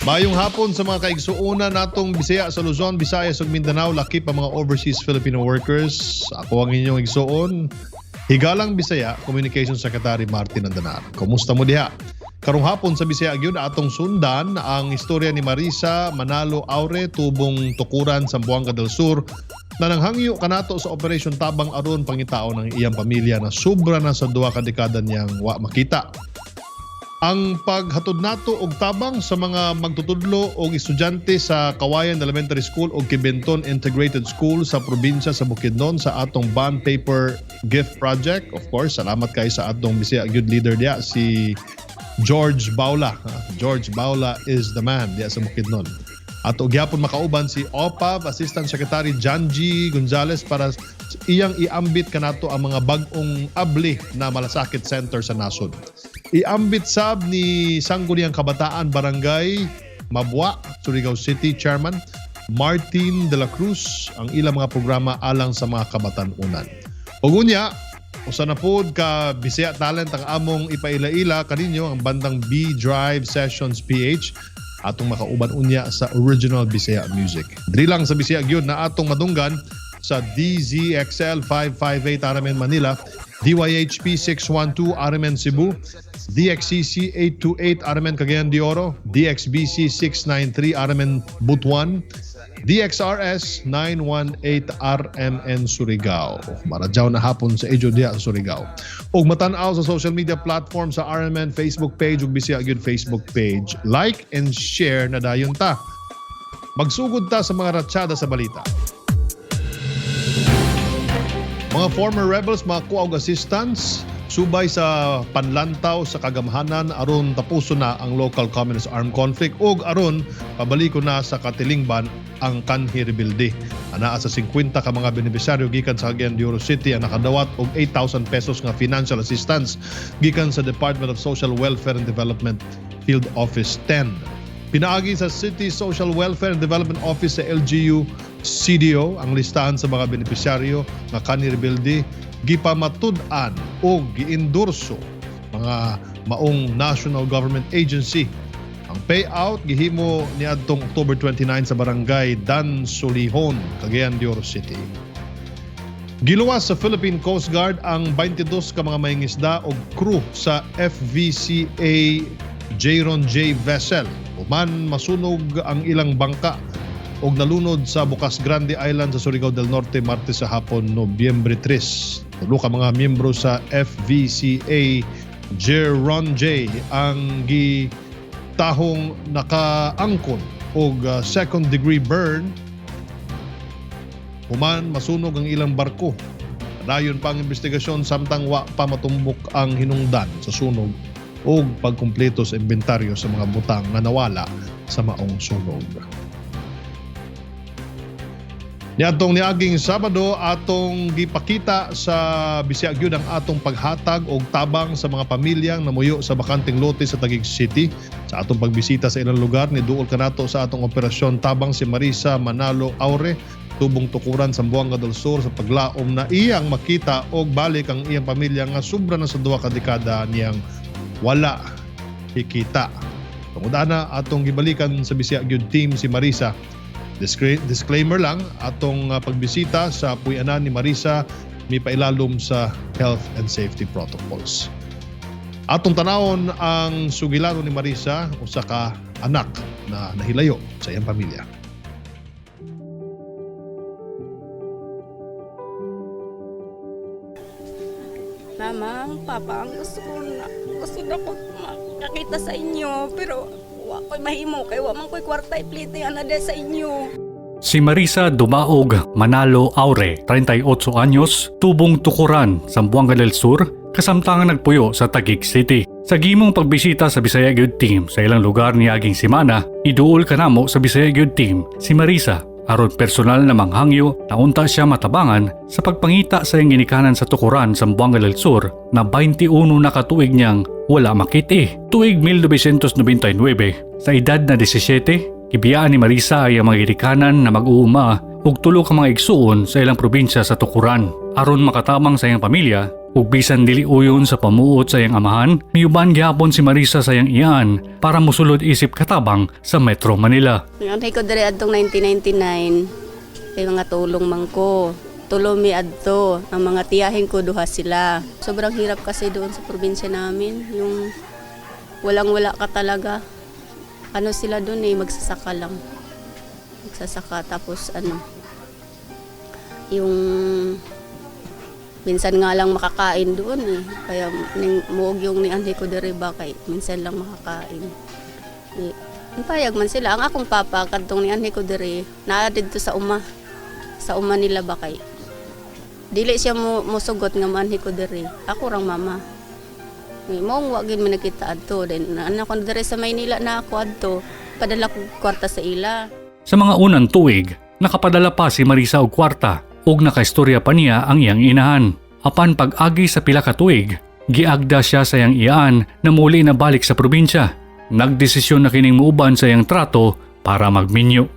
Mayong hapon sa mga kaigsuuna natong Bisaya sa Luzon, Visayas ug Mindanao, lakip ang mga overseas Filipino workers. Ako ang inyong igsuon, Higalang Bisaya Communication Secretary Martin Andanar. Kumusta mo diha? Karong hapon sa Bisaya gyud atong sundan ang istorya ni Marisa Manalo Aure tubong tukuran sa Buanga del Sur na nanghangyo kanato sa Operation Tabang aron pangitao ng iyang pamilya na sobra na sa 2 ka dekada niyang wa makita. Ang paghatod nato og tabang sa mga magtutudlo og estudyante sa Kawayan Elementary School o Kibenton Integrated School sa probinsya sa Bukidnon sa atong bond paper gift project. Of course, salamat kay sa atong Bisaya gyud leader diya si George Baula. George Baula is the man diya sa Bukidnon. At gyapon makauban si OPAV Assistant Secretary Janji Gonzales para iyang iambit kanato ang mga bag-ong abli na malasakit center sa nasod. Iambit sab ni Sangguniang Kabataan Barangay Mabwa, Surigao City Chairman Martin de la Cruz ang ilang mga programa alang sa mga kabatan-unan. Ug unya, usa na pod ka Bisaya talent ang among ipaila-ila kaninyo ang bandang B Drive Sessions PH atong makauban unya sa original Bisaya music. Diri lang sa Bisaya gyud na atong madunggan sa DZXL 558 Aramen Manila, DYHP 612 Aramen Cebu, DXCC 828 Aramen Cagayan de Oro, DXBC 693 Aramen Butuan, DXRS 918 RMN Surigao. Maradyaw na hapon sa Ejo dia Surigao. Ug matan-aw sa social media platform sa RMN Facebook page ug Bisaya gyud Facebook page. Like and share na dayon ta. Magsugod ta sa mga ratsyada sa balita. Mga former rebels makuha og assistance subay sa panlantaw sa kagamhanan aron tapuson na ang local communist armed conflict ug aron pabaliko na sa katilingban ang kanhi rebelde. Anaa sa 50 ka mga benepisyaryo gikan sa Cagayan de Oro City ang nakadawat og 8,000 pesos nga financial assistance gikan sa Department of Social Welfare and Development Field Office 10. Pinaagi sa City Social Welfare and Development Office sa LGU CDO ang listahan sa mga benepisyaryo nga kanhi rebelde gipamatud-an o giendorso mga maong national government agency. Ang payout gihimo niadtong October 29 sa barangay Dan Solihon, Cagayan de Oro City. Giluwas sa Philippine Coast Guard ang 22 ka mga mangingisda o crew sa FVCA Jayron J vessel. Human masunog ang ilang bangka og nalunod sa Bukas Grande Island sa Surigao del Norte Martes sa hapon Nobyembre 3. Tulo ka mga miyembro sa FVCA Jayron J ang gitahong nakaangkon og second degree burn. Human masunog ang ilang barko. Dayon pa ang investigasyon samtang wa pa matumbok ang hinungdan sa sunog o pagkumpleto sa inventaryo sa mga butang na nawala sa maong sunog. Niadtong niaging Sabado atong gipakita sa Bisaya gyud ang atong paghatag og tabang sa mga pamilyang namuyo sa bakanteng lote sa Taguig City. Sa atong pagbisita sa ilang lugar niduol kanato sa atong operasyon tabang si Marisa Manalo Aure tubong tukuran sa Buanga del Sur sa paglaom na iyang makita og balik ang iyang pamilya nga sobra na sa 2 ka dekada niyang wala hikita. Tungod-ana atong gibalikan sa Bisaya gyud team si Marisa. Disclaimer lang, atong pagbisita sa puy-anan ni Marisa may pailalom sa health and safety protocols. Atong tanawon ang sugilano ni Marisa, usa ka anak na nahilayo sa iyang pamilya. Mama, Papa, ang gusto na ko makakita sa inyo, pero wa ko'y mahimo kay wa man ko'y kwarta iplite ana de sa inyo. Si Marisa Dumaog Manalo Aure, 38 anyos, tubong tukuran sa Buanga del Sur, kasamtangan nagpuyo sa Taguig City. Sa gimong pagbisita sa Bisaya Gyud Team sa ilang lugar ni aging simana, iduol kanamo sa Bisaya Gyud Team si Marisa aron personal na manghangyo na unta siya matabangan sa pagpangita sa iyang ginikanan sa tukuran sa Buanga del Sur na 21 na katuig niyang wala makiti. Tuig 1999, sa edad na 17, ibiyaan ni Marisa ay ang mga ginikanan na mag-uuma ug tulo ka mga igsuon sa ilang probinsya sa tukuran aron makatabang sa iyang pamilya Ug bisan dili uyon sa pamuot sa iyang amahan, miuban gyapon si Marisa sa iyang iyaan para mosulod isip katabang sa Metro Manila. Ang ko diri adtong 1999, kay mga tulong man ko. Tulo mi adto, ang mga tiyahin ko duha sila. Sobrang hirap kasi doon sa probinsya namin, yung walang-wala ka talaga. Ano sila doon magsasaka lang. Magsasaka tapos yung minsan nga lang makakain doon Kaya muog yung ni Andy ko diri ba kay minsan lang makakain. Payag man sila. Ang akong papa kadtong ni Andy ko diri naa didto sa uma. Sa uma nila ba kay dili siya musugot nga manhi ko diri. Ako rang mama. Mong wa gid mi nakita adto then anak ko diri sa Maynila na ako adto padala ko kwarta sa ila. Sa mga unang tuig, nakapadala pa si Marisa og kwarta ug nakaistorya pa niya ang iyang inahan. Apan pag-agi sa pila ka tuig, giagda siya sa iyang iyaan na muli na balik sa probinsya. Nagdesisyon na kining muuban sa iyang trato para magminyo.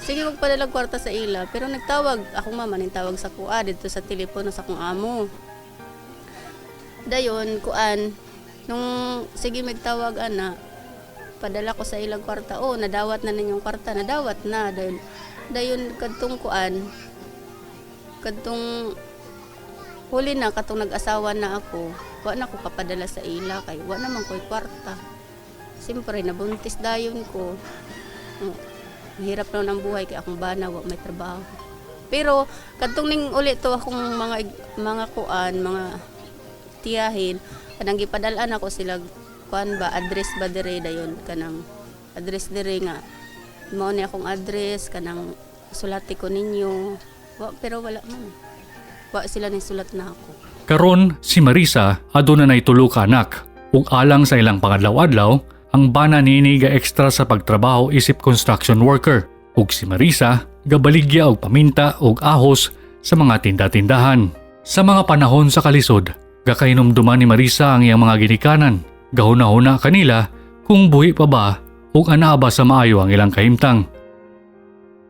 Sige magpadala kwarta sa ila pero nagtawag akong mama nagtawag sa kuha dito sa telepono sa akong amo. Dayon kuan nung sige magtawag padala ko sa ilang kwarta. Nadawat na ninyong kwarta, nadawat na dayon kadtong kuan kadtong huli na katong nag-asawa na ako, wa na ko kapadala sa ila kay wa naman ko'y kwarta. Siyempre nabuntis dayon ko. Mahirap na ang buhay kay akong bana wa may trabaho. Pero kadtong ning uli to akong mga kuan, mga tiyahin, kanang gipadalaan ako sila kuan ba address ba dire dayon kanang address dire nga. Mao ni akong address kanang sulati ko ninyo. Pero wala man. Wa sila ni sulat na ako. Karon si Marisa aduna nay tulo ka anak ug alang sa ilang pangadlaw-adlaw ang bana niini ga extra sa pagtrabaho isip construction worker ug si Marisa gabaligya og paminta ug ahos sa mga tinda-tindahan. Sa mga panahon sa kalisod, gakainomduman ni Marisa ang iyang mga ginikanan. Gahuna-huna kanila kung buhi pa ba ug anaa ba sa maayo ang ilang kahimtang.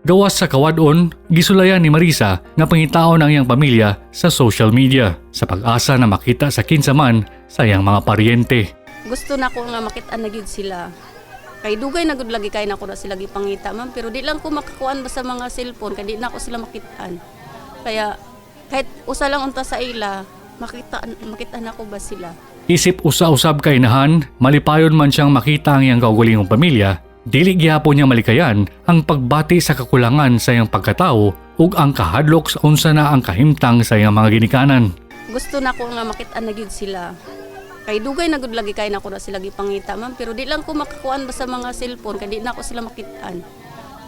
Gawas sa kawadon, gisulayan ni Marisa nga pangitaon ang iyang pamilya sa social media sa pag-asa na makita sa kinsaman sa iyang mga paryente. Gusto na ko nga makita na gyud sila. Kay dugay na gud lagi kay nako na sila gipangita man pero di lang ko makakuan ba sa mga cellphone kay di na ako sila makitaan. Kaya kahit usa lang unta sa ila, makita na ko ba sila. Isip usa-usab kay inahan, malipayon man siyang makita ang iyang kaugalingong pamilya. Dili gyapon niya malikayan ang pagbati sa kakulangan sa iyang pagkatao ug ang kahadlok sa unsa na ang kahimtang sa iyang mga ginikanan. Gusto na ko nga makita na gyud sila. Kay dugay na gud lagi kay nako na sila gipangita man pero di lang ko makakuan ba sa mga cellphone kay di na ako sila makitaan.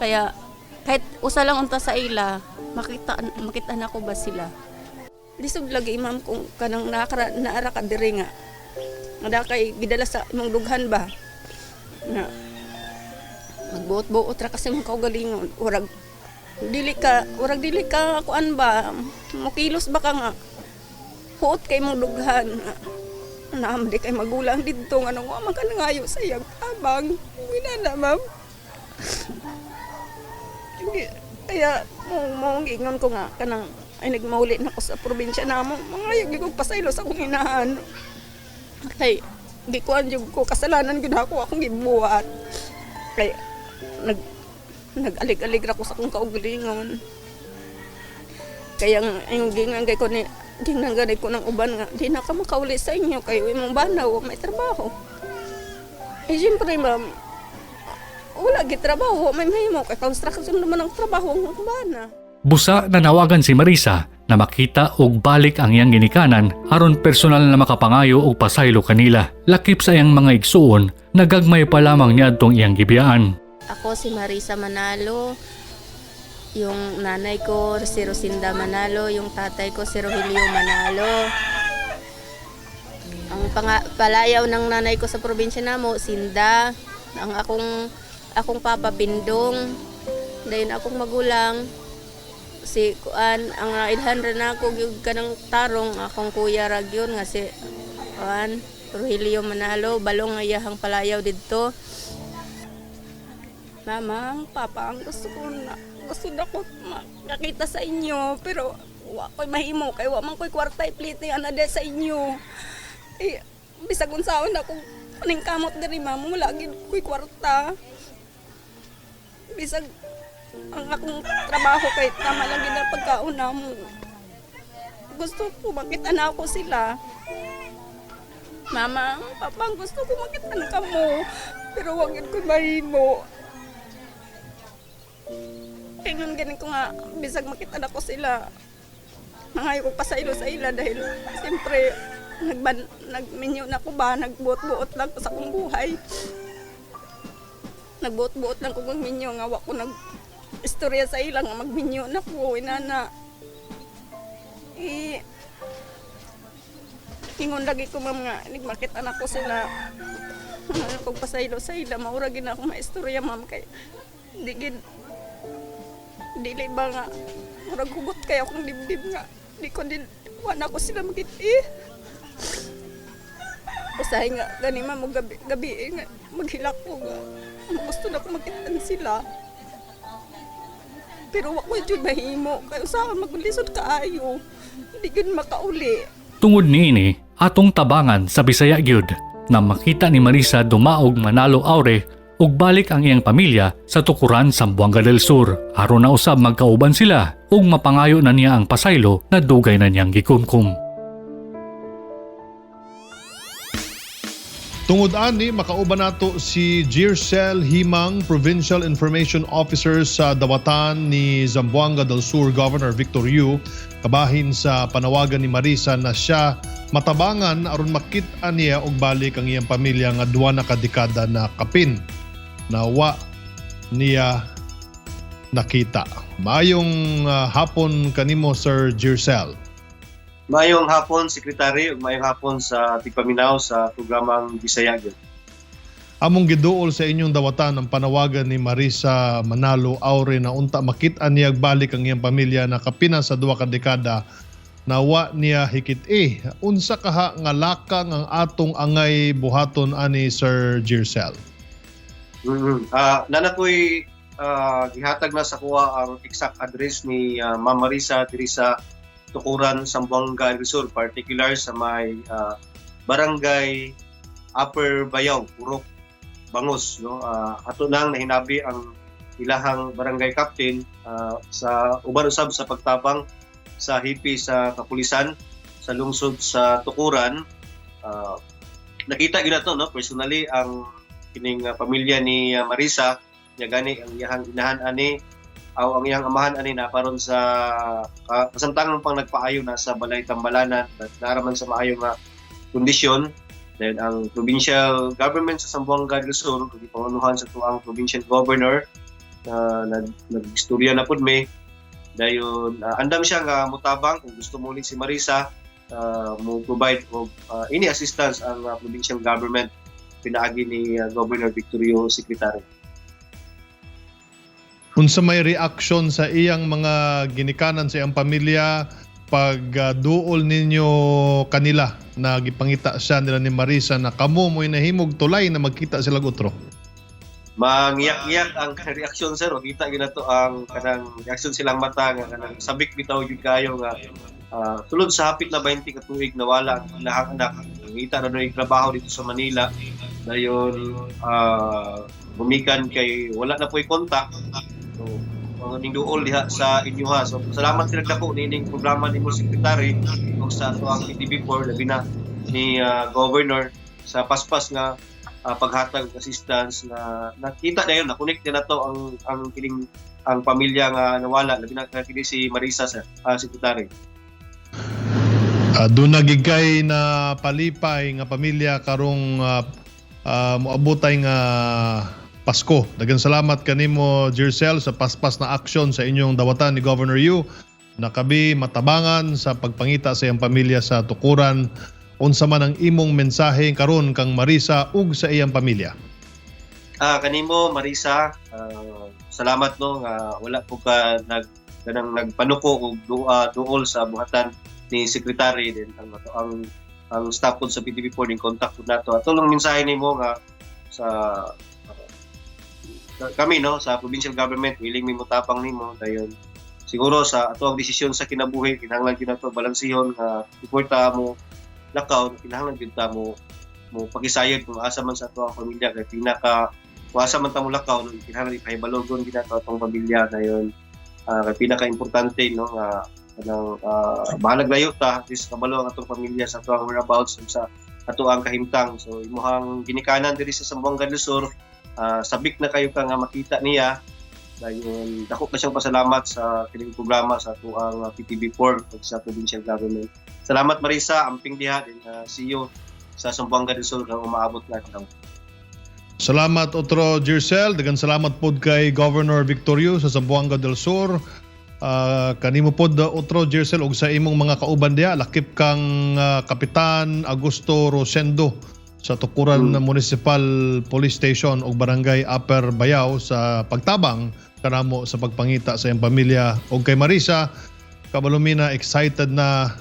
Kaya kahit usa lang unta sa ila, makita na ko ba sila. Lisod lagi imam kung kanang naara ka diri nga. Ada kay gidala sa imong dughan ba. Na magbuot-buot ra kasi mong kaugalingon. Urag dili ka kuan ba mokilos ba ka nga huot kay mong dughan naamdi kay magulang didto nga nang wa man ka nangayo sa iyang tabang ginana ma'am. Kaya mo ingon ko nga kanang ay nagmauli na ko sa probinsya namo mangayog gyud pasaylo sa akong inahan kay gikuan jud ko kasalanan gyud ako akong gibuhat kay nag-alig-alig ra ko sa akong kaugalingon. Kaya yung ginangay ko ng uban nga, di na ka makauli sa inyo kayo imong banaw, may trabaho. Siyempre ma'am, wala gitrabaho, may mahimo kay construction naman ang trabaho ng bana. Busa nanawagan si Marisa na makita og balik ang iyang ginikanan aron personal na makapangayo og pasaylo kanila. Lakip sa iyang mga igsuon, nagagmay pa lamang niadtong iyang gibiyaan. Ako si Marisa Manalo, yung nanay ko si Rosinda Manalo, yung tatay ko si Rogelio Manalo. Ang palayaw ng nanay ko sa probinsya namo, Sinda. Ang akong papa Bindong. Dayon akong magulang si kuan ang idhan na ako gyud kanang tarong akong kuya ra gyud nga si kuan Rogelio Manalo, balong nga iyahang palayaw didto. Mama, papa, ang gusto na ko makakita sa inyo pero wa ko'y mahimo kay wa man ko'y kwarta ipliti ana de sa inyo. Bisag unsaon ako kaning kamot diri ma'am, wala gid ko'y kwarta. Bisag ang akong trabaho kay tama lang gid ang pagkauna mo. Gusto ko makita na ako sila. Mama, papa, gusto ko makita na kamo. Pero wag yun ko mahimo. Kaya nun ganin ko nga, bisag makita na ko sila. Nangayo ko pa sa ila dahil siyempre nagminyo na ko ba, nagbuot-buot lang ko sa akong buhay. Nagbuot-buot lang ko magminyo nga wak ko nag-istorya sa ila nga magminyo na ko, inana. Ingon lagi ko ma'am nga, makita na ko sila. Kung pasaylo sa ila, maura gina ako maistorya ma'am kay dili ba nga murag hugot kay akong dibdib nga di ko din wala ko sila magiti. Usahay nga gani ma'am gabi nga maghilak ko nga gusto na ko makitaan sila. Pero wak ko dyan mahimo kay usahan maglisod kaayo hindi gud makauli. Tungod niini, atong tabangan sa Bisaya gyud na makita ni Marisa dumaog Manalo Aure ug balik ang iyang pamilya sa tukuran sa Zamboanga del Sur aron na usab magkauban sila ug mapangayo na niya ang pasaylo na dugay na niyang gikumkum. Tungod ani makauban nato si Jircel Himang, Provincial Information Officer sa Dawatan ni Zamboanga del Sur Governor Victor Yu, kabahin sa panawagan ni Marisa na siya matabangan aron makit-an niya og balik ang iyang pamilya nga duwa na kadekada na kapin na wa niya nakita. Maayong hapon kanimo Sir Jircel. Mayong hapon, Sekretary, ug mayong hapon sa tigpaminaw sa programang Bisaya gyud. Among giduol sa inyong dawatan ang panawagan ni Marisa Manalo Aure na unta makit-an niya balik ang iyang pamilya na kapina sa duwa ka dekada na wa niya hikit unsa kaha nga lakang ang atong angay buhaton ani Sir Jircel. Nanakoy gihatag na sa kuha ang exact address ni Ma'am Marisa diri sa Tukuran, Zamboanga del Sur, particular sa may barangay Upper Bayaw, Purok, Bangos. No? Ato nang nahinabi ang ilahang barangay captain sa uban usab sa pagtabang sa hipi sa kapulisan sa lungsod sa Tukuran. Nakita gyud nato no personally ang kining pamilya ni Marisa nya gani ang iyang inahan ani aw ang iyang amahan ani na paron sa kasamtangan pang nagpaayo na sa balay Tambalanan at naraman sa maayong kondisyon. Then ang provincial government sa Zamboanga del Sur gipangunuhan sa tuang provincial governor nag-istorya na pud may dayon andam siya nga mutabang kung gusto mo ulit si Marisa mo provide og any assistance ang provincial government pinaagi ni Governor Victorio Secretary. Unsa may reaction sa iyang mga ginikanan sa iyang pamilya pag duol ninyo kanila na gipangita siya nila ni Marisa na kamo mo'y nahimog tulay na magkita sila utro? Mangiyak-iyak ang reaksyon sir, o kita gina to ang kanang reaksyon silang mata nga kanang sabik bitaw gyud kayo nga sulod sa hapit na 20 ka tuig nawala ang ilahang anak. Ngita na doon trabaho dito sa Manila. Dayon bumikan kay wala na po'y kontak. So ning duol diha sa inyo ha. So salamat sila dako nining programa nimo Secretary ug sa ato ang PTV4 labi na ni Governor sa paspas nga paghatag ng assistance na nakita na yun, na-connect na to ang kining ang pamilya nga nawala labi na kini si Marisa sa Secretary. Doon nagigay na palipay nga pamilya karong moabotay nga Pasko. Daghang salamat kanimo Jircel sa paspas na aksyon sa inyong dawatan ni Governor Yu na kabi matabangan sa pagpangita sa iyang pamilya sa Tukuran. Unsa man ang imong mensahe karon kang Marisa ug sa iyang pamilya? Kanimo Marisa, salamat no nga wala po ka nagpanuko og duol sa buhatan ni Secretary din ang staff po sa PTV4 ning contact po nato. Ato lang mensahe nimo nga sa kami no sa provincial government willing mi mutapang nimo dayon siguro sa ato ang desisyon sa kinabuhi kinahanglan gyud nato balansihon nga suporta mo lakaw, kinahanglan gyud ta mo pagisayod kung asa man sa ato ang pamilya kay pinaka kung asa man ta mo lakaw kinahanglan ipahibalogon gyud nato atong pamilya dayon. Kay pinaka importante no nga kanang bahalag layo ta at least kabalo ang atong pamilya sa ato ang whereabouts sa ato ang kahimtang. So imuhang ginikanan diri sa Zamboanga del Sur, sabik na kayo ka nga makita niya. Dayon dako ka siyang pasalamat sa kining programa sa ato ang PTB4 ug sa provincial government. Salamat Marisa, amping diha din see you sa Zamboanga del Sur kang umaabot na karon. Salamat Otro Jercel, daghang salamat pod kay Governor Victorio sa Zamboanga del Sur. Kanimo pod Otro Jercel og sa imong mga kauban diha, lakip kang Kapitan Augusto Rosendo sa Tukuran Municipal Police Station o Barangay Upper Bayao sa pagtabang kanamo sa pagpangita sa iyang pamilya. O kay Marisa, kabalumina excited na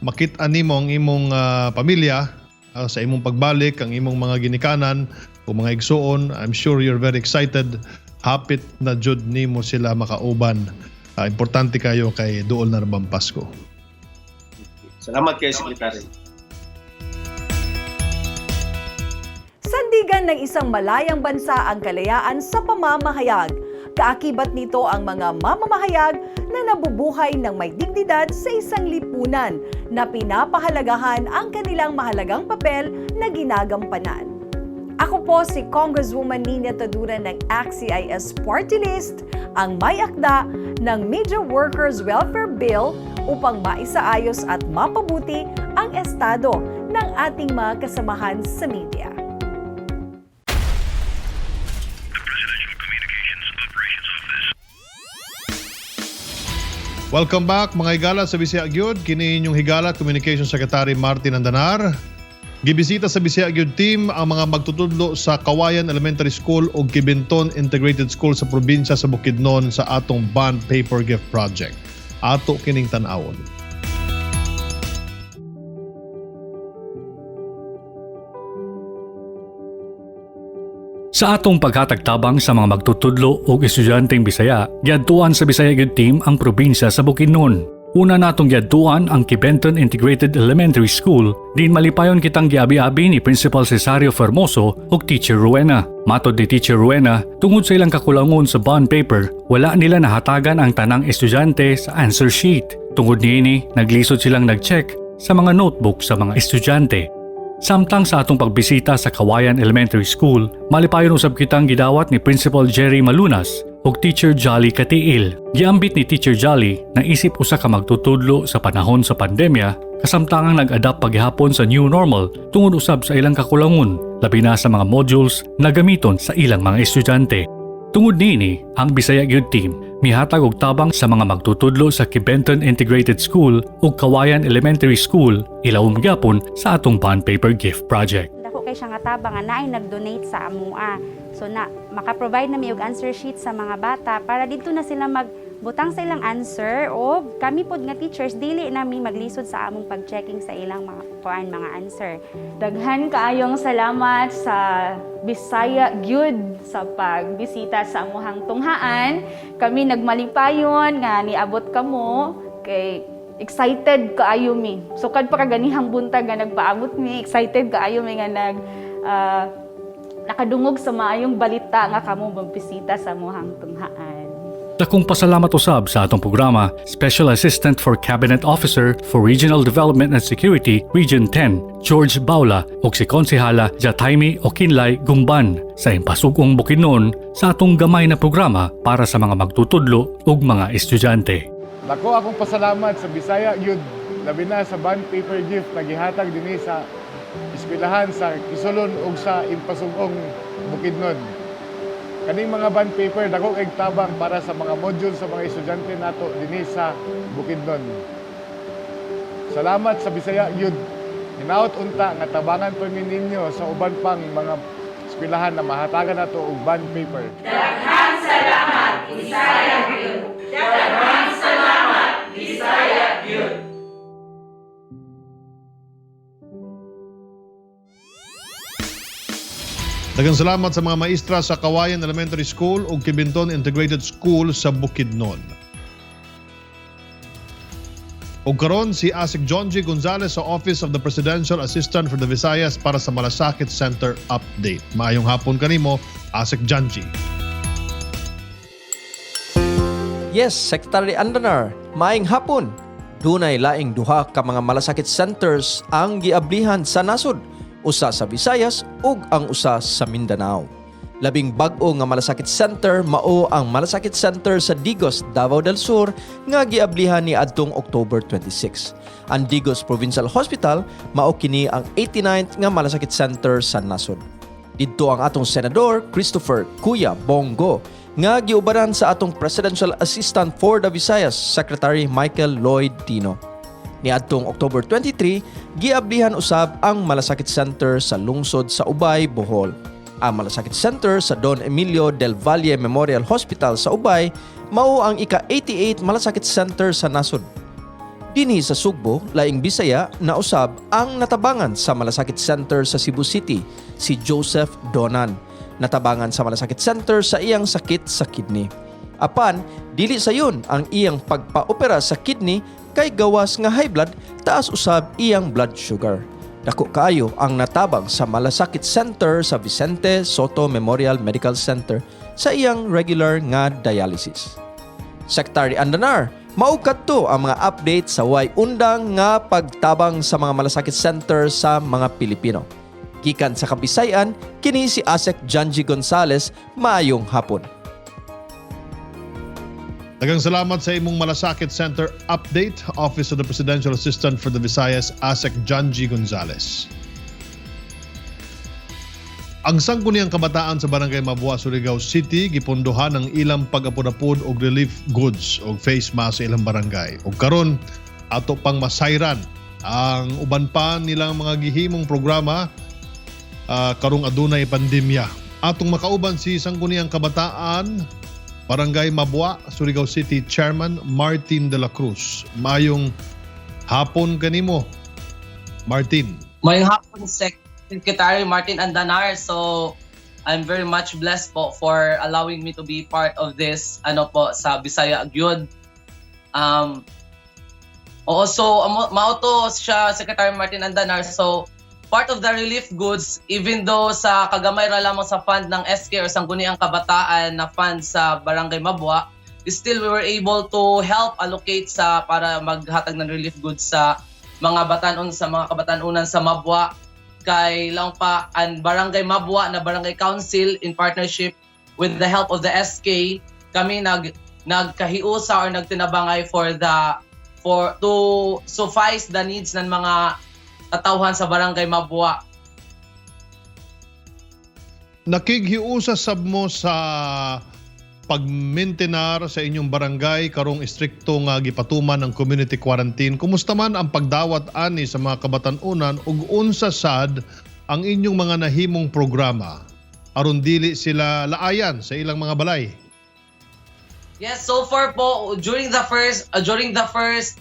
makita nimo ang imong pamilya sa imong pagbalik, ang imong mga ginikanan o mga igsuon. I'm sure you're very excited. Hapit na jud nimo sila makauban. Importante kayo kay duol na rabang Pasko. Salamat kay Secretary. Sandigan ng isang malayang bansa ang kalayaan sa pamamahayag. Kaakibat nito ang mga mamamahayag na nabubuhay ng may dignidad sa isang lipunan na pinapahalagahan ang kanilang mahalagang papel na ginagampanan. Ako po si Congresswoman Nina Tadura ng ACT-CIS Party List, ang may akda ng Media Workers Welfare Bill upang maisaayos at mapabuti ang estado ng ating mga kasamahan sa media. Welcome back mga higala sa Bisaya Gyud. Kini inyong higala Communications Secretary Martin Andanar. Gibisita sa Bisaya Gyud team ang mga magtutudlo sa Kawayan Elementary School o Kibinton Integrated School sa probinsya sa Bukidnon sa atong bond paper gift project. Ato kining tan-awon. Sa atong paghatagtabang sa mga magtutudlo o estudyanteng Bisaya, giadtuan sa Bisaya Gyud Team ang probinsya sa Bukidnon. Una natong giadtuan ang Kibinton Integrated Elementary School, din malipayon kitang giabi-abi ni Principal Cesario Fermoso ug Teacher Rowena. Matod ni Teacher Rowena, tungod sa ilang kakulangon sa bond paper, wala nila nahatagan ang tanang estudyante sa answer sheet. Tungod niini, naglisod silang nag-check sa mga notebook sa mga estudyante. Samtang sa atong pagbisita sa Kawayan Elementary School, malipayon usab kitang gidawat ni Principal Jerry Malunas ug Teacher Jolly Katiil. Giambit ni Teacher Jolly na isip usa ka magtutudlo sa panahon sa pandemya kasamtangang nag-adapt paghihapon sa new normal tungod usab sa ilang kakulangon, labi na sa mga modules na gamiton sa ilang mga estudyante. Tungod niini, ang Bisaya Gyud Team mihatag og tabang sa mga magtutudlo sa Kibinton Integrated School ug Kawayan Elementary School ilawom gyapon sa atong bond paper gift project. Dako kay siya nga tabang nga naay nag-donate sa amua. So na maka-provide na mi og answer sheet sa mga bata para dito na sila magbutang sa ilang answer o kami pod nga teachers dili nami maglisod sa among pag-checking sa ilang mga answer. Daghan kaayong salamat sa Bisaya Gyud sa pagbisita sa amuhang tunghaan. Kami nagmalipayon nga niabot kamo kay excited kaayo mi. Sukad pa kaganihang buntag nga nagpaabot mi, excited kaayo mi nga nakadungog sa maayong balita nga kamo magbisita sa amuhang tunghaan. Dakong pasalamat usab sa atong programa, Special Assistant for Cabinet Officer for Regional Development and Security, Region 10, George Baula ug si Konsehala Jataimi Okinlay Gumban sa Impasugong Bukidnon sa atong gamay na programa para sa mga magtutudlo ug mga estudyante. Dako akong pasalamat sa Bisaya Gyud, labi na sa bond paper gift na gihatag dinhi sa eskwelahan sa Kisulon ug sa Impasugong Bukidnon. Kaning mga bond paper dako kay tabang para sa mga module sa mga estudyante nato dinhi sa Bukidnon. Salamat sa Bisaya Gyud. Hinaut unta nga tabangan pa ninyo sa uban pang mga eskwelahan na mahatagan nato og bond paper. Daghang salamat Bisaya Gyud. Daghang salamat Bisaya Gyud. Daghang salamat sa mga maestra sa Kawayan Elementary School ug Kibinton Integrated School sa Bukidnon. O karon si ASEC John G. Gonzales sa Office of the Presidential Assistant for the Visayas para sa Malasakit Center update. Maayong hapon kanimo, ASEC John G. Yes, Secretary Andanar, maayong hapon. Dunay laing duha ka mga malasakit centers ang giablihan sa nasod, usa sa Visayas ug ang usa sa Mindanao. Labing bag-o nga malasakit center mao ang Malasakit Center sa Digos, Davao del Sur nga giablihan ni adtong October 26. Ang Digos Provincial Hospital mao kini ang 89th nga malasakit center sa nasod. Didto ang atong Senador Christopher Kuya Bongo nga giubaran sa atong Presidential Assistant for the Visayas, Secretary Michael Lloyd Tino. Niadtong October 23, giablihan usab ang Malasakit Center sa lungsod sa Ubay, Bohol. Ang Malasakit Center sa Don Emilio del Valle Memorial Hospital sa Ubay mao ang ika-88 Malasakit Center sa nasod. Dinhi sa Sugbo, laing Bisaya na usab ang natabangan sa Malasakit Center sa Cebu City, si Joseph Donan. Natabangan sa Malasakit Center sa iyang sakit sa kidney. Apan, dili sayon ang iyang pagpa-opera sa kidney kay gawas nga high blood, taas usab iyang blood sugar. Dako kaayo ang natabang sa Malasakit Center sa Vicente Soto Memorial Medical Center sa iyang regular nga dialysis. Secretary Andanar, mao kadto ang mga update sa way undang nga pagtabang sa mga malasakit center sa mga Pilipino. Gikan sa Kabisayan, kini si ASEC John G. Gonzales, maayong hapon. Daghang salamat sa imong Malasakit Center update, Office of the Presidential Assistant for the Visayas, ASEC John G. Gonzales. Ang sangguniang kabataan sa Barangay Mabua, Surigao City gipunduhan ang ilang pag-apod-apod og relief goods og face mask sa ilang barangay. Og karon ato pang masayran ang uban pa nilang mga gihimong programa karong adunay pandemya. Atong makauban si sangguniang kabataan Barangay Mabua, Surigao City Chairman Martin de la Cruz. Mayong hapon kanimo, Martin. Mayong hapon, Secretary Martin Andanar. So, I'm very much blessed po for allowing me to be part of this sa Bisaya Gyud. Also, mauto siya Secretary Martin Andanar. So, part of the relief goods, even though sa kagamay ra lamang sa fund ng SK or Sangguniang Kabataan na fund sa Barangay Mabua, still we were able to help allocate para maghatag ng relief goods sa mga batanon, sa mga kabatanunan sa Mabua. Kay lang pa ang Barangay Mabua na Barangay Council in partnership with the help of the SK, kami nagkahiusa or nagtinabangay to suffice the needs ng mga katawhan sa Barangay Mabua. Nakighiusa sab mo sa pag-maintenar sa inyong barangay karong istrikto nga gipatuman ng community quarantine. Kumusta man ang pagdawat ani sa mga kabatanunan ug unsa sad ang inyong mga nahimong programa aron dili sila laayan sa ilang mga balay? Yes, so far po during the first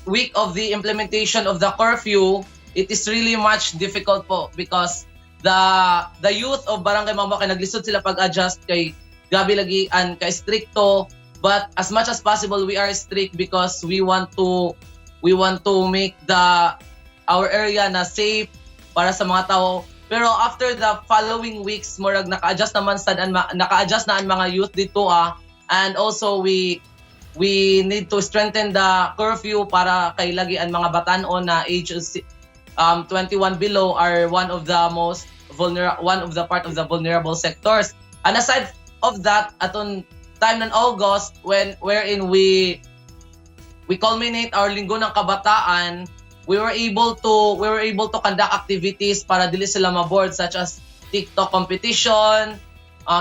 week of the implementation of the curfew, it is really much difficult po because the youth of Barangay Mabua kay naglisod sila pag-adjust kay gabi lagi an ka stricto, but as much as possible we are strict because we want to make our area na safe para sa mga tao. Pero after the following weeks, murag naka-adjust na ang mga youth dito and also we need to strengthen the curfew para kay lagi ang mga batanon na age 21 below are one of the part of the vulnerable sectors. And aside of that, aton time ng August wherein we culminate our Linggo ng Kabataan, we were able to conduct activities para dili sila ma-board such as TikTok competition,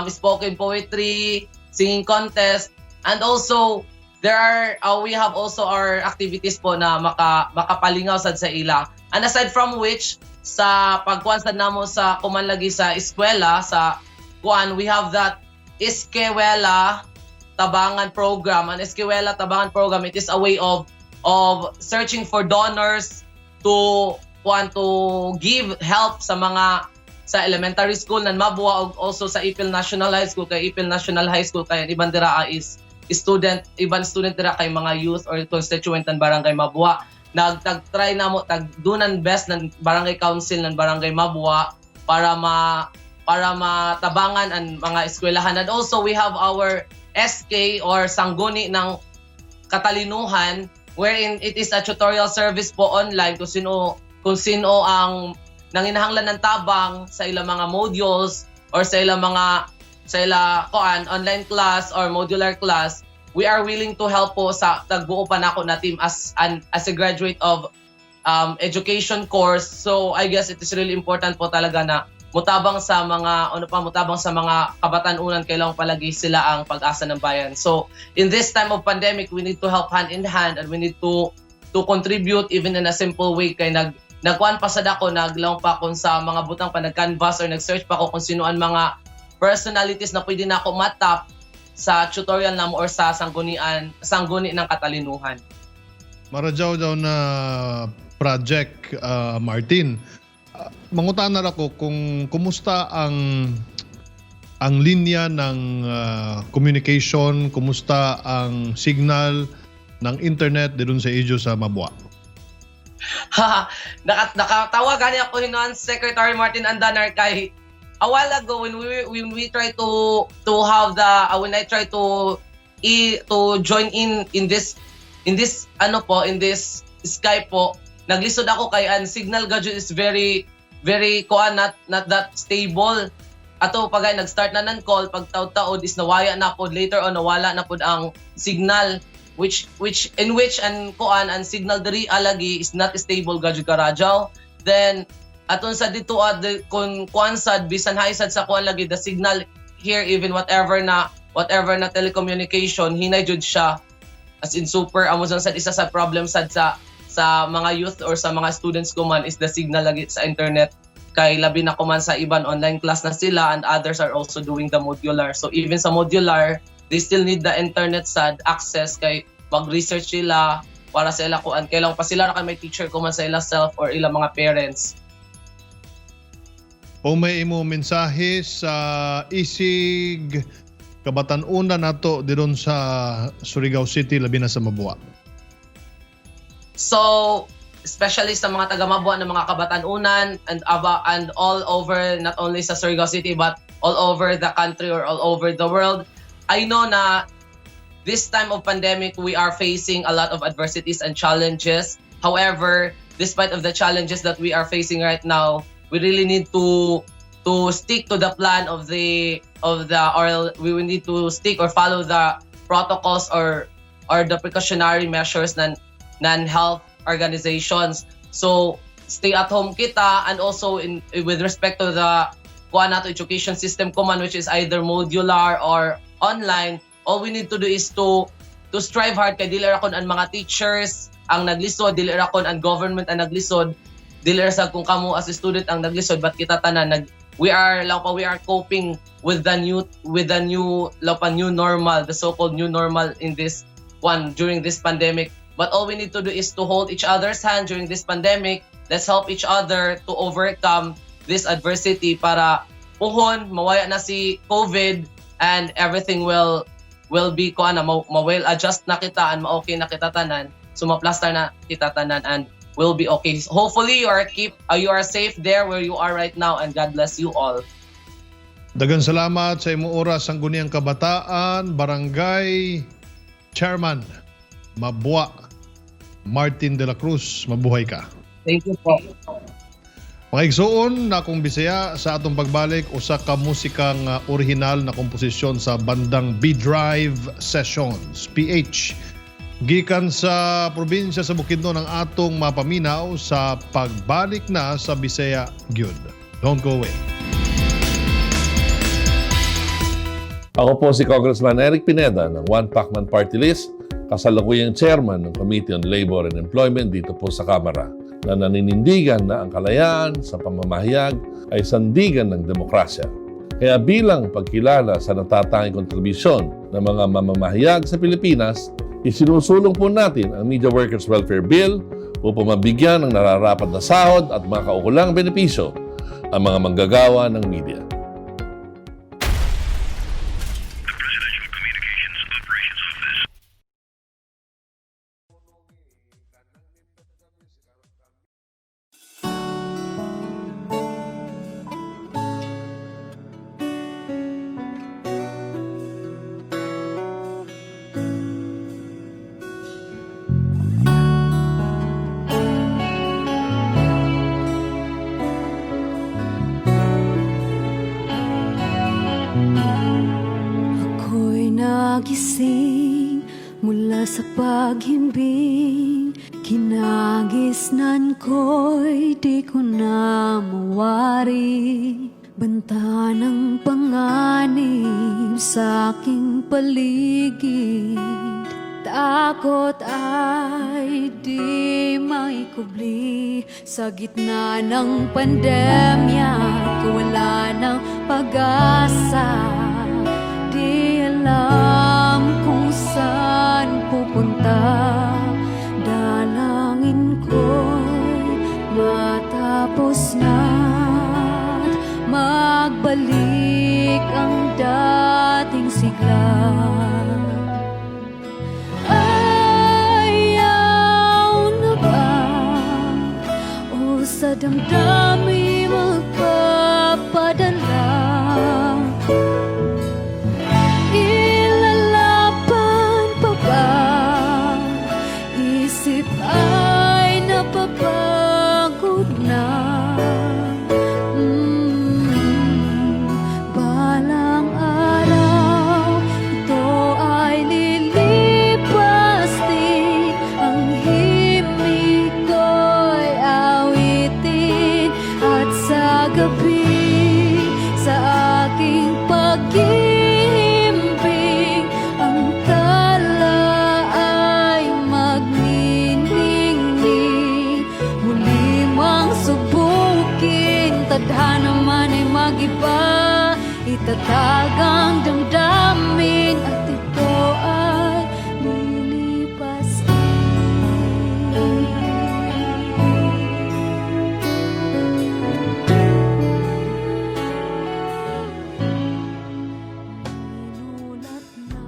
spoken poetry, singing contest, and also we have also our activities po na makapalingaw sad sa ila. And aside from which, sa pagkuan sad namo sa kumanlagi sa eskwela, we have that Eskwela Tabangan program. An Eskwela Tabangan program, it is a way of searching for donors to give help sa elementary school ng Mabua, also sa Ipil National High School. Kay Ipil National High School kay ibang dira is ibang student dira kay mga youth or constituent ng Barangay Mabua. Nag-try na mo dunan best ng Barangay Council ng Barangay Mabua para matabangan ang mga eskwelahan. And also we have our SK or sangguni ng katalinuhan, wherein it is a tutorial service po online kung sino ang nanginahanglan ng tabang sa ilang mga modules or sa ilang online class or modular class. We are willing to help po sa tagbuo pa nako na team as a graduate of education course. So I guess it is really important po talaga na mutabang sa mga kabatanunan, kailangan palagi sila ang pag-asa ng bayan. So in this time of pandemic, we need to help hand in hand and we need to contribute even in a simple way. Kay nagkuan pa sa dako, naglaw pa kon sa mga butang pa, nag-canvas or nag-search pa ko kung sino ang mga personalities na pwede na ako matap sa tutorial namo or sa sangguni ng katalinuhan. Marajaw daw na project, Martin. Mangutan na ako kung kumusta ang linya ng communication, kumusta ang signal ng internet doon sa Ijo sa Mabua. Nakatawa gani ako hinuan Secretary Martin Andanar kay a while ago when we try to have when I try to join in this Skype po, naglisod ako kay ang signal gadget is very not that stable. Ato pagay nag-start na ng call, pag taud-taud is nawaya na pod, later on nawala na pod ang signal which ang signal diri alagi is not stable gadget karadyaw. Then aton sa dito kung kuan sad bisan haisad sa kuan lagi the signal here, even whatever na telecommunication, hinay jud siya as in super amazon sad. Isa sa problem sad sa mga youth or sa mga students ko man is the signal lagi sa internet, kay labi na ko man sa iban online class na sila and others are also doing the modular. So even sa modular, they still need the internet sad access kay mag-research sila para sa ila kuan, kailang pa sila ra kay may teacher ko man sa ila self or ila mga parents. O may imo mensahe sa isig kabatan-una nato diron sa Surigao City, labi na sa Mabua? So, especially sa mga taga-Mabua ng mga kabatanunan and all over, not only sa Surigao City but all over the country or all over the world, I know na this time of pandemic we are facing a lot of adversities and challenges. However, despite of the challenges that we are facing right now, we really need to stick to the plan or we will need to stick or follow the protocols or the precautionary measures ng health organizations. So stay at home kita, and also with respect to the nato education system command, which is either modular or online, all we need to do is to strive hard kay dili ra kon ang mga teachers ang naglisod, dili ra kon ang government ang naglisod, dili ra sa kung kamo as a student ang naglisod, but kita tanan we are coping with the new normal, the so-called new normal in this during this pandemic. But all we need to do is to hold each other's hand during this pandemic. Let's help each other to overcome this adversity para puhon mawaya na si COVID and everything will be will adjust na kita and ma-okay na kita tanan. So ma-plaster na kita tanan and will be okay. Hopefully you are safe there where you are right now, and God bless you all. Dagan salamat sa imong oras, Sangguniang Kabataan, Barangay Chairman Mabua, Martin de la Cruz. Mabuhay ka. Thank you po. Mga igsoon na akong Bisaya, sa atong pagbalik usa ka musikang original na komposisyon sa bandang B-Drive Sessions, PH. Gikan sa probinsya sa Bukidnon ang atong mapaminaw sa pagbalik na sa Bisaya Gyud. Don't go away. Ako po si Congressman Eric Pineda ng One Pacman Party List, kasalukuyang chairman ng Committee on Labor and Employment dito po sa Kamara, na naninindigan na ang kalayaan sa pamamahayag ay sandigan ng demokrasya. Kaya bilang pagkilala sa natatanging kontribusyon ng mga mamamahayag sa Pilipinas, isinusulong po natin ang Media Workers Welfare Bill upang mabigyan ng nararapat na sahod at mga kaukulang benepisyo ang mga manggagawa ng media. nagising mula sa paghimbing, kinagisnan ko'y di ko na mawari. Banta ng panganib sa aking paligid, takot ay di maikubli. Sa gitna ng pandemya, wala ng pag-asa. Di alam kung saan pupunta. Dalangin ko'y matapos na, magbalik ang dating sigla. Ayaw na ba o sa damdamin magpapadala? Ilalaban pa ba? Isip ay napapagod na. Balang araw, ito ay lilipas din. Ang himig ko'y awitin, at sa gabi, sa aking pag-ibig, ang tala ay magniningning. Muli mang subukin, tadhana man ay mag-iba. Itatag ang damdamin at ito ay lilipas din. Inulat na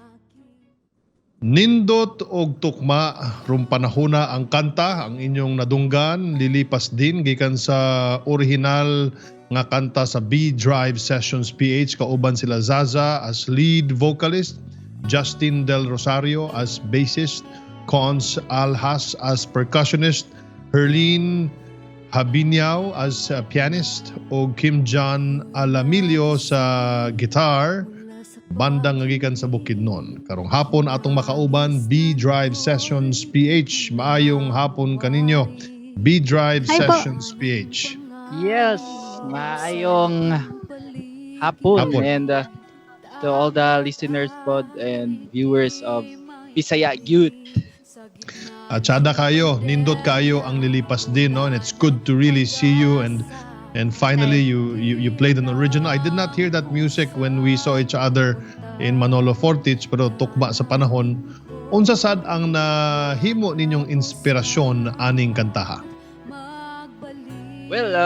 aking Nindot og tukma rum panahona ang kanta ang inyong nadunggan, lilipas din gikan sa original nga kanta sa B Drive Sessions PH. Kauban sila Zaza as lead vocalist, Justin Del Rosario as bassist, Cons Alhas as percussionist, Herlene Habiniao as pianist, o Kim John Alamilio sa guitar. Bandang ngagikan sa Bukidnon. Karong hapon atong makauban B Drive Sessions PH. Maayong hapon kaninyo. B Drive Hi po. Sessions PH. Yes, maayong hapon, and to all the listeners po and viewers of Bisaya Youth. At tsada kayo, nindot kayo ang lilipas din, no? And it's good to really see you, and finally you played an original. I did not hear that music when we saw each other in Manolo Fortich, pero tukba sa panahon. Unsa sad ang nahimo ninyong inspirasyon aning kantaha? Well,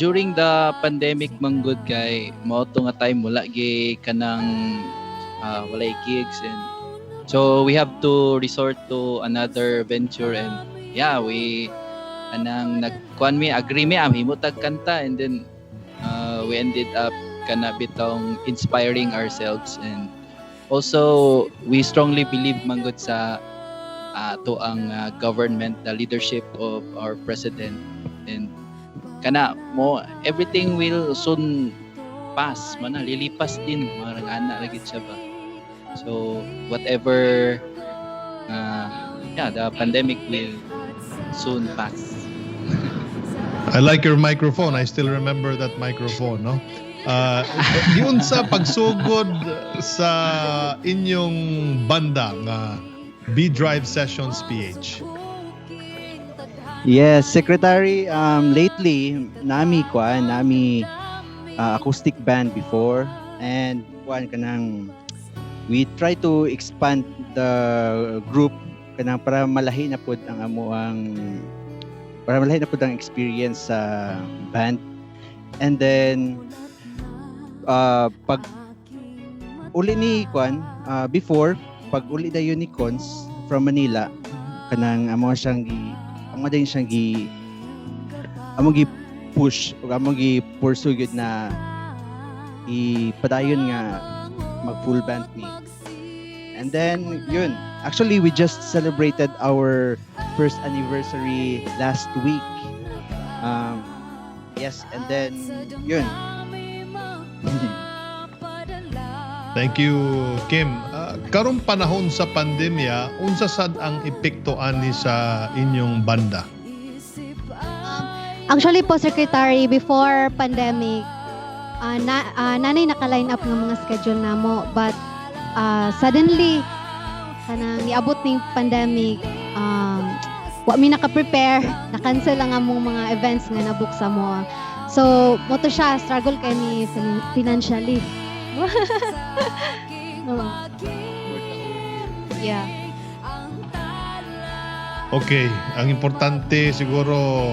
during the pandemic manggod kay mao to nga time wala gi kanang walay gigs, and so we have to resort to another venture, and yeah, we anang nagkuan mi agree mi himutag kanta, and then we ended up kana bitong inspiring ourselves, and also we strongly believe manggod sa to ang government, the leadership of our president, and kana mo everything will soon pass, mana lilipas din, marang ana lagi siya ba. So whatever the pandemic will soon pass. I like your microphone. I still remember that microphone, no? Yun sa pagsugod sa inyong banda nga B Drive Sessions PH. Yes, Secretary, lately nami acoustic band before, and we try to expand the group kanang para malahi na pud ang experience sa band. And then pag uli ni before pag uli dayon ni Cons from Manila, kanang amo din siyang push o pursue gud na ipadayon nga mag full band ni. And then yun, actually we just celebrated our first anniversary last week. Yes, and then yun. Thank you, Kim. Karong panahon sa pandemya, unsa sad ang epekto ani sa inyong banda? Actually po, Secretary, before pandemic, nanay naka-line up ng mga schedule namo. But suddenly, kanang niabot ng pandemic, wa mi naka-prepare, na-cancel ang among mga events nga nabook sa mo. So, mo to siya, struggle kay ni financially. Yeah. Okay, ang importante siguro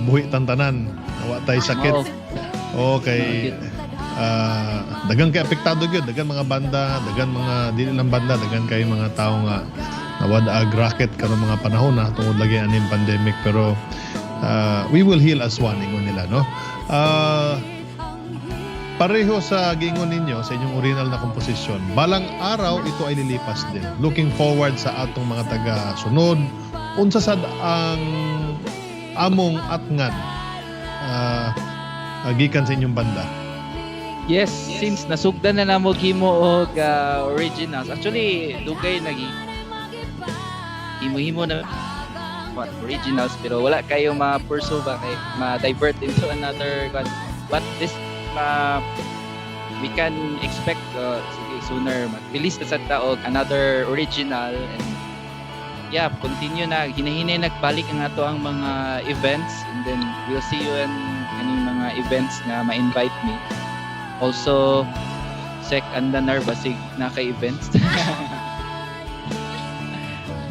buhi tantanan, nawa tay sakit. Okay. Dagan kay apektado gyud, dagan mga banda, dagan mga dili lang banda, dagan kay mga tawo nga nawad ag racket karon mga panahon na tungod lagi aning pandemic, pero we will heal as one ingon nila, no? Pareho sa gingon ninyo sa inyong original na komposisyon, balang araw ito ay lilipas din. Looking forward sa atong mga taga-sunod, unsa sad ang among atngan gikan sa inyong banda? Yes, since nasugdan na namo himo og originals. Actually, dugay nagi himo na originals, pero wala kayo ma-pursue ba kay ma-divert into another one. But this we can expect sooner mag-release na sa taog another original, and yeah, continue na hinahinay nagbalik ang ato ang mga events, and then we'll see you in kaning mga events na ma-invite me. Also, Sec Andanar basig naka-events.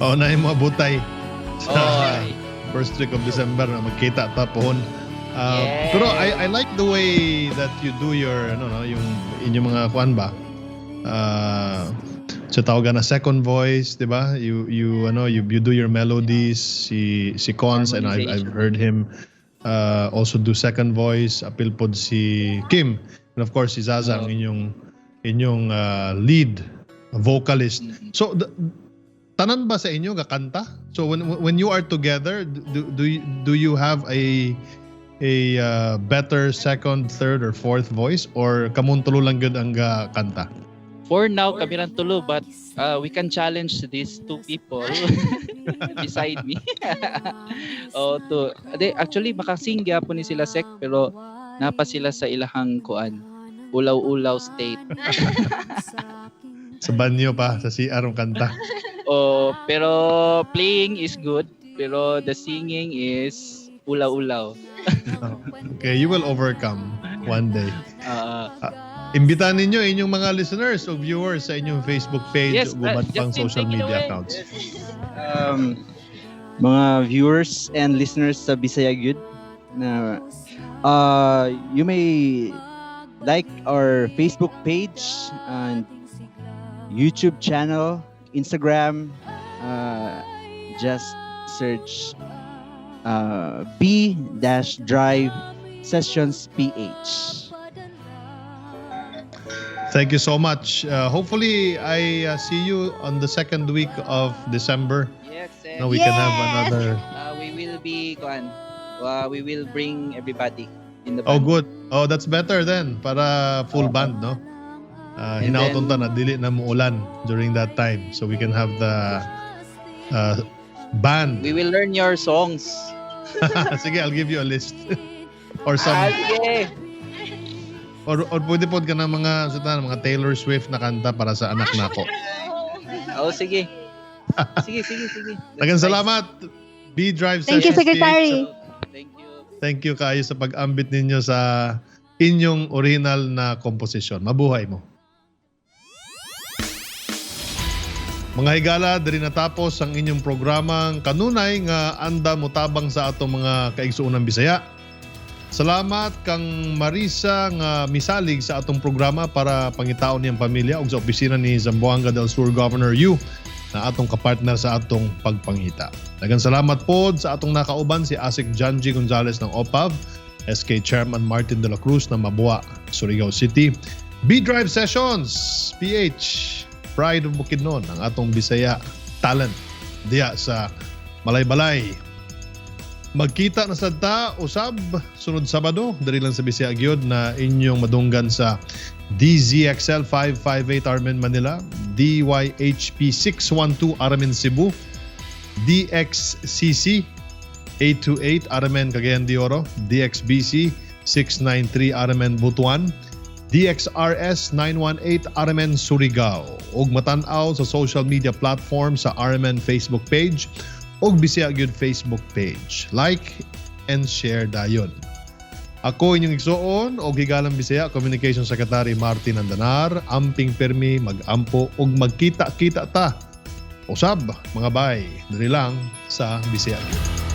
Na mo abutay sa first week of December na magkita ta pohon. Pero I like the way that you do your yung inyong mga kuan ba. So tawagan na second voice, 'di ba? You do your melodies, si Cons, and I've heard him also do second voice. Apil pod si Kim, and of course si Zaza ang inyong lead vocalist. So tanan ba sa inyo gakanta? So when you are together, do you have a better second, third, or fourth voice, or kamon tulo lang gud ang kanta? For now, kami ran tulo, but we can challenge these two people beside me. Actually, makasing gyapon ni sila Sec, pero napa sila sa ilahang kuan, ulaw-ulaw state. Sa banyo pa, sa CR ang kanta. Pero playing is good, pero the singing is ulaw-ulaw. Okay, you will overcome one day. Imbitahan ninyo inyong mga listeners o viewers sa inyong Facebook page o gubat pang social media accounts. Mga viewers and listeners sa Bisaya Gyud, you may like our Facebook page and YouTube channel, Instagram, just search B-Drive Sessions PH. Thank you so much. Hopefully, I see you on the second week of December. Yes, now we can have another. We will be we will bring everybody in the band. Oh, good. Oh, that's better then. Para full band, no? Hinauton ta na dili na muulan during that time, so we can have the band. We will learn your songs. Sige, I'll give you a list. Or some. Sige. Or pwede po ka ng mga Taylor Swift na kanta para sa anak na ko. Sige. Sige. Daghang salamat. B-Drive Sessions. Thank you, Secretary. Thank you kayo sa pag-ambit ninyo sa inyong original na komposisyon. Mabuhay mo. Mga higala, diri natapos ang inyong programang kanunay nga anda mutabang sa atong mga kaigsuonang Bisaya. Salamat kang Marisa nga misalig sa atong programa para pangitaon niyang pamilya ug sa opisina ni Zamboanga del Sur Governor Yu na atong kapartner sa atong pagpangita. Daghang salamat pod sa atong nakauban si Asik Janji Gonzales ng OPAV, SK Chairman Martin de la Cruz ng Mabua, Surigao City. B-Drive Sessions PH, Pride of Bukidnon, ang atong Bisaya talent diya sa Malaybalay. Magkita na sad ta usab sunod Sabado diri lang sa Bisaya gyud na inyong madunggan sa DZXL 558 Armen Manila, DYHP 612 Armen Cebu, DXCC 828 Armen Cagayan de Oro, DXBC 693 Armen Butuan, DXRS 918 Armen Surigao. Ug matan-aw sa social media platform sa Armen Facebook page ug Bisaya Gyud Facebook page. Like and share dayon. Ako inyong igsuon og Higalang Bisaya Communication Secretary Martin Andanar, amping permi mag-ampo ug magkita-kita ta. Usab mga bay, diri lang sa Bisaya Gyud.